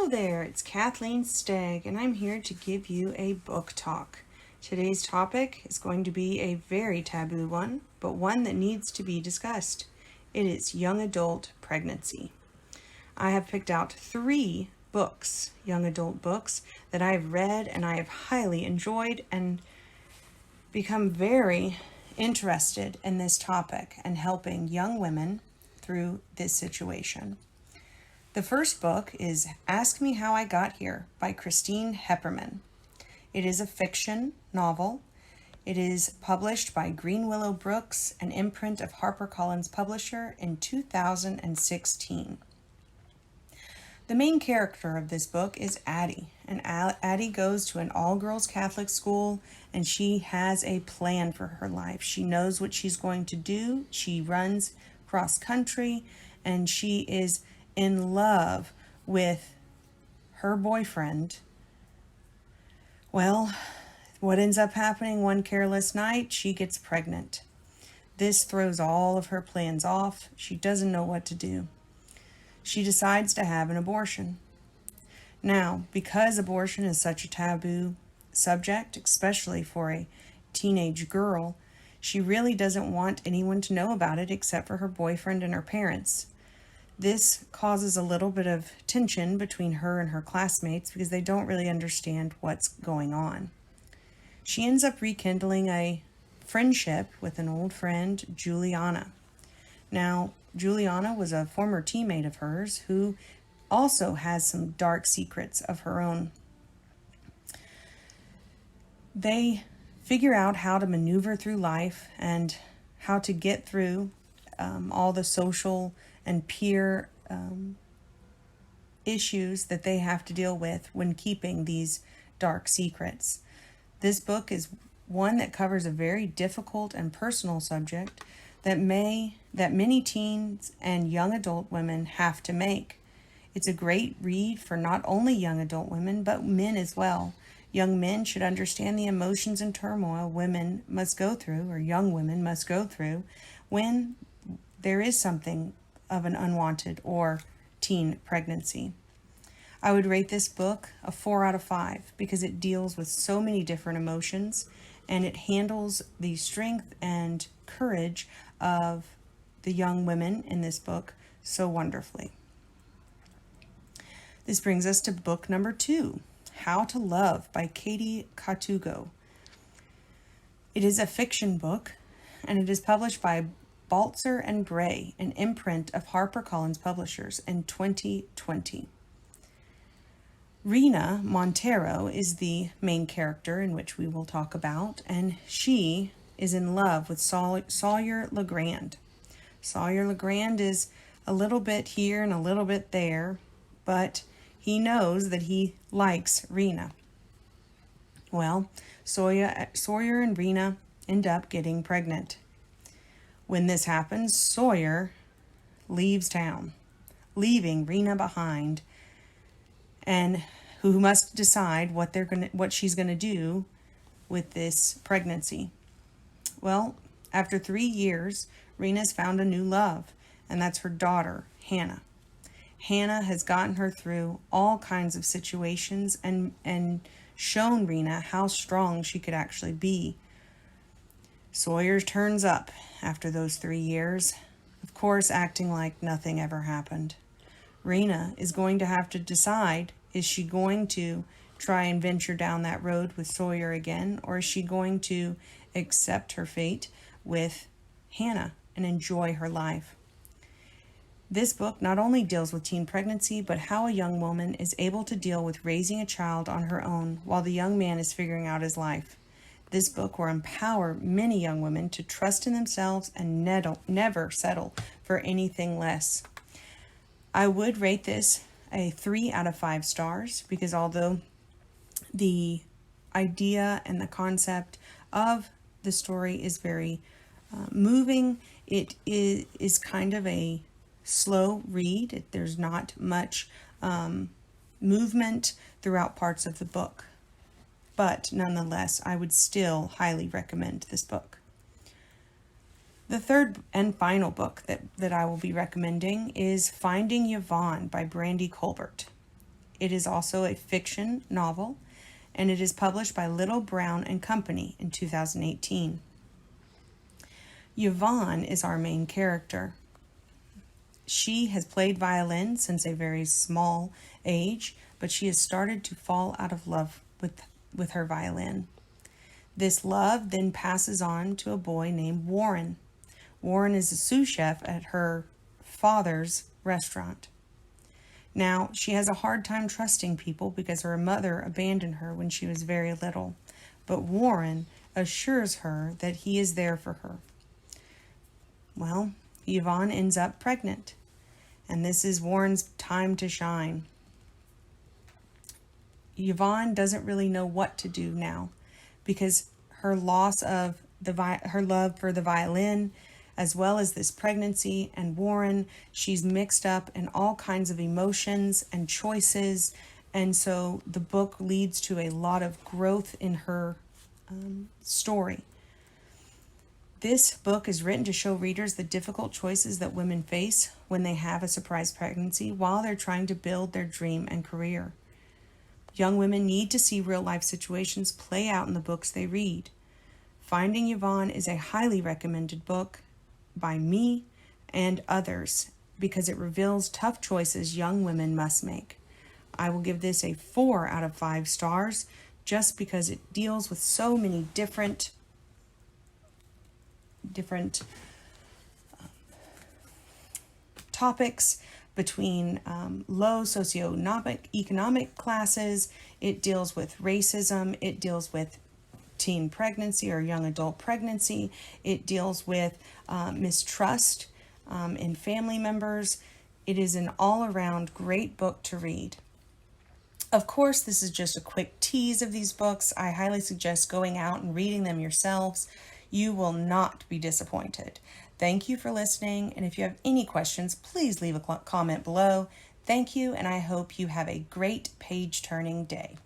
Hello there, it's Kathleen Steig, and I'm here to give you a book talk. Today's topic is going to be a very taboo one, but one that needs to be discussed. It is young adult pregnancy. I have picked out 3 books, young adult books, that I've read and I have highly enjoyed and become very interested in this topic and helping young women through this situation. The first book is Ask Me How I Got Here by Christine Hepperman. It is a fiction novel. It is published by Green Willow Brooks, an imprint of HarperCollins publisher, in 2016. The main character of this book is Addie, and Addie goes to an all-girls Catholic school, and she has a plan for her life. She knows what she's going to do. She runs cross-country, and she is in love with her boyfriend. Well, what ends up happening one careless night, she gets pregnant. This throws all of her plans off. She doesn't know what to do. She decides to have an abortion. Now, because abortion is such a taboo subject, especially for a teenage girl, she really doesn't want anyone to know about it except for her boyfriend and her parents. This causes a little bit of tension between her and her classmates because they don't really understand what's going on. She ends up rekindling a friendship with an old friend, Juliana. Now, Juliana was a former teammate of hers who also has some dark secrets of her own. They figure out how to maneuver through life and how to get through all the social and peer issues that they have to deal with when keeping these dark secrets. This book is one that covers a very difficult and personal subject that many teens and young adult women have to make. It's a great read for not only young adult women, but men as well. Young men should understand the emotions and turmoil women must go through, or young women must go through, when there is something of an unwanted or teen pregnancy. I would rate this book a 4 out of 5 because it deals with so many different emotions and it handles the strength and courage of the young women in this book so wonderfully. This brings us to book number 2, How to Love by Katie Katugo. It is a fiction book and it is published by Baltzer and Bray, an imprint of HarperCollins Publishers, in 2020. Rena Montero is the main character in which we will talk about, and she is in love with Sawyer Legrand. Sawyer Legrand is a little bit here and a little bit there, but he knows that he likes Rena. Well, Sawyer and Rena end up getting pregnant. When this happens, Sawyer leaves town, leaving Rena behind, and who must decide what she's gonna do with this pregnancy. Well, after 3 years, Rena's found a new love, and that's her daughter, Hannah. Hannah has gotten her through all kinds of situations and shown Rena how strong she could actually be. Sawyer turns up after those 3 years, of course acting like nothing ever happened. Rena is going to have to decide, is she going to try and venture down that road with Sawyer again, or is she going to accept her fate with Hannah and enjoy her life? This book not only deals with teen pregnancy, but how a young woman is able to deal with raising a child on her own while the young man is figuring out his life. This book will empower many young women to trust in themselves and never settle for anything less. I would rate this a 3 out of 5 stars because although the idea and the concept of the story is very moving, it is kind of a slow read. There's not much movement throughout parts of the book. But nonetheless, I would still highly recommend this book. The third and final book that I will be recommending is Finding Yvonne by Brandy Colbert. It is also a fiction novel, and it is published by Little Brown and Company in 2018. Yvonne is our main character. She has played violin since a very small age, but she has started to fall out of love with her violin. This love then passes on to a boy named Warren. Warren is a sous chef at her father's restaurant. Now, she has a hard time trusting people because her mother abandoned her when she was very little, but Warren assures her that he is there for her. Well, Yvonne ends up pregnant, and this is Warren's time to shine. Yvonne doesn't really know what to do now because her loss of her love for the violin, as well as this pregnancy and Warren, she's mixed up in all kinds of emotions and choices, and so the book leads to a lot of growth in her story. This book is written to show readers the difficult choices that women face when they have a surprise pregnancy while they're trying to build their dream and career. Young women need to see real-life situations play out in the books they read. Finding Yvonne is a highly recommended book by me and others because it reveals tough choices young women must make. I will give this a 4 out of 5 stars just because it deals with so many different topics between low socioeconomic classes. It deals with racism. It deals with teen pregnancy or young adult pregnancy. It deals with mistrust in family members. It is an all-around great book to read. Of course, this is just a quick tease of these books. I highly suggest going out and reading them yourselves. You will not be disappointed. Thank you for listening, and if you have any questions, please leave a comment below. Thank you, and I hope you have a great page-turning day.